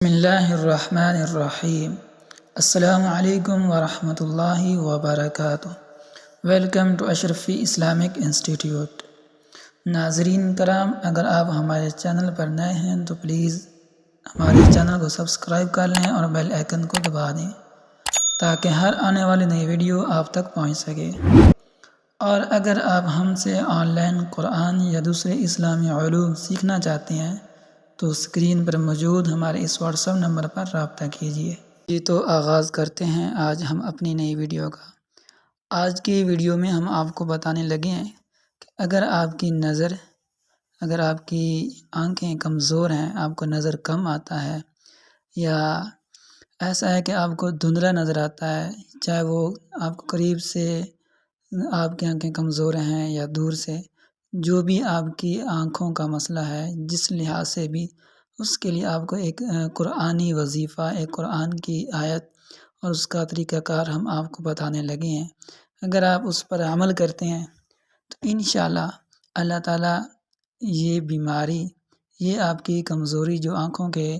بسم اللہ الرحمن الرحیم۔ السلام علیکم ورحمۃ اللہ وبرکاتہ۔ Welcome to Ashrafi Islamic institute. ناظرین کرام، اگر آپ ہمارے چینل پر نئے ہیں تو پلیز ہمارے چینل کو سبسکرائب کر لیں اور بیل آئیکن کو دبا دیں تاکہ ہر آنے والی نئی ویڈیو آپ تک پہنچ سکے۔ اور اگر آپ ہم سے آن لائن قرآن یا دوسرے اسلامی علوم سیکھنا چاہتے ہیں تو اسکرین پر موجود ہمارے اس واٹس ایپ نمبر پر رابطہ کیجیے۔ جی تو آغاز کرتے ہیں آج ہم اپنی نئی ویڈیو کا۔ آج کی ویڈیو میں ہم آپ کو بتانے لگے ہیں کہ اگر آپ کی آنکھیں کمزور ہیں، آپ کو نظر کم آتا ہے، یا ایسا ہے کہ آپ کو دھندلا نظر آتا ہے، چاہے وہ آپ کو قریب سے آپ کی آنکھیں کمزور ہیں یا دور سے، جو بھی آپ کی آنکھوں کا مسئلہ ہے، جس لحاظ سے بھی، اس کے لیے آپ کو ایک قرآنی وظیفہ، ایک قرآن کی آیت اور اس کا طریقہ کار ہم آپ کو بتانے لگے ہیں۔ اگر آپ اس پر عمل کرتے ہیں تو انشاءاللہ اللہ تعالیٰ یہ بیماری، یہ آپ کی کمزوری جو آنکھوں کے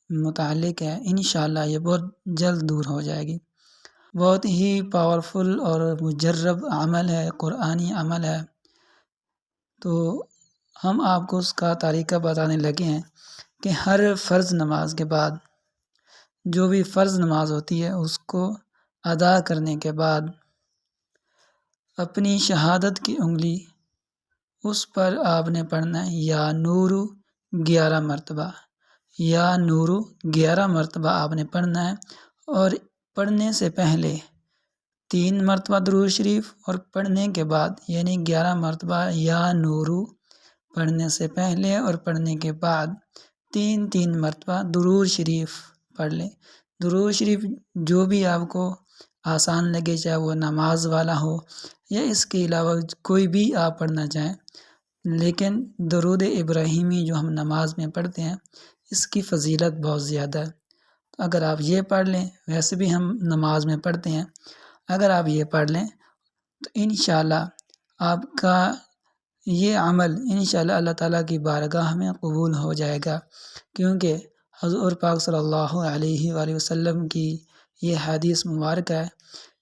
متعلق ہے، انشاءاللہ یہ بہت جلد دور ہو جائے گی۔ بہت ہی پاورفل اور مجرب عمل ہے، قرآنی عمل ہے۔ تو ہم آپ کو اس کا طریقہ بتانے لگے ہیں کہ ہر فرض نماز کے بعد، جو بھی فرض نماز ہوتی ہے، اس کو ادا کرنے کے بعد اپنی شہادت کی انگلی اس پر آپ نے پڑھنا ہے، یا نورو 11 مرتبہ، یا نورو 11 مرتبہ آپ نے پڑھنا ہے۔ اور پڑھنے سے پہلے 3 مرتبہ درود شریف، اور پڑھنے کے بعد یعنی 11 مرتبہ یا نورو پڑھنے سے پہلے اور پڑھنے کے بعد 3 مرتبہ درود شریف پڑھ لیں۔ درود شریف جو بھی آپ کو آسان لگے، چاہے وہ نماز والا ہو یا اس کے علاوہ کوئی بھی آپ پڑھنا چاہیں، لیکن درود ابراہیمی جو ہم نماز میں پڑھتے ہیں، اس کی فضیلت بہت زیادہ ہے۔ تو اگر آپ یہ پڑھ لیں، ویسے بھی ہم نماز میں پڑھتے ہیں، اگر آپ یہ پڑھ لیں تو انشاءاللہ آپ کا یہ عمل انشاءاللہ اللہ تعالیٰ کی بارگاہ میں قبول ہو جائے گا، کیونکہ حضور پاک صلی اللہ علیہ وآلہ وسلم کی یہ حدیث مبارکہ ہے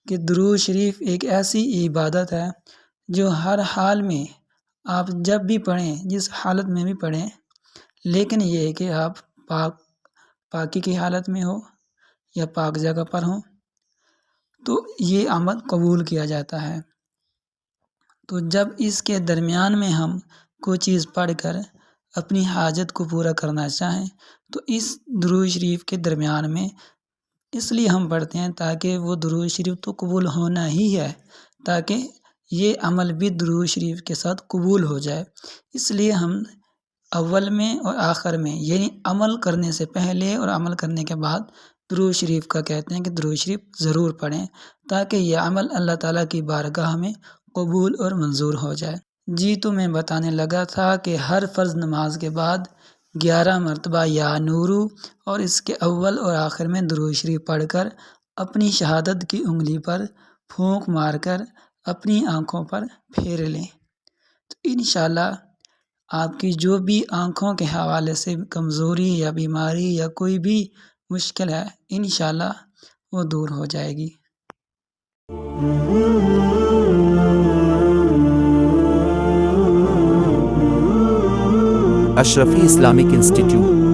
کہ درود شریف ایک ایسی عبادت ہے جو ہر حال میں آپ جب بھی پڑھیں، جس حالت میں بھی پڑھیں، لیکن یہ ہے کہ آپ پاکی کی حالت میں ہو یا پاک جگہ پر ہوں تو یہ عمل قبول کیا جاتا ہے۔ تو جب اس کے درمیان میں ہم کوئی چیز پڑھ کر اپنی حاجت کو پورا کرنا چاہیں تو اس درود شریف کے درمیان میں اس لیے ہم پڑھتے ہیں تاکہ وہ درود شریف تو قبول ہونا ہی ہے، تاکہ یہ عمل بھی درود شریف کے ساتھ قبول ہو جائے۔ اس لیے ہم اول میں اور آخر میں، یعنی عمل کرنے سے پہلے اور عمل کرنے کے بعد درود شریف کا کہتے ہیں کہ درود شریف ضرور پڑھیں، تاکہ یہ عمل اللہ تعالیٰ کی بارگاہ میں قبول اور منظور ہو جائے۔ جی تو میں بتانے لگا تھا کہ ہر فرض نماز کے بعد 11 مرتبہ یا نورو اور اس کے اول اور آخر میں درود شریف پڑھ کر اپنی شہادت کی انگلی پر پھونک مار کر اپنی آنکھوں پر پھیر لیں، تو انشاءاللہ آپ کی جو بھی آنکھوں کے حوالے سے کمزوری یا بیماری یا کوئی بھی مشکل ہے، انشاءاللہ وہ دور ہو جائے گی۔ اشرفی اسلامک انسٹیٹیوٹ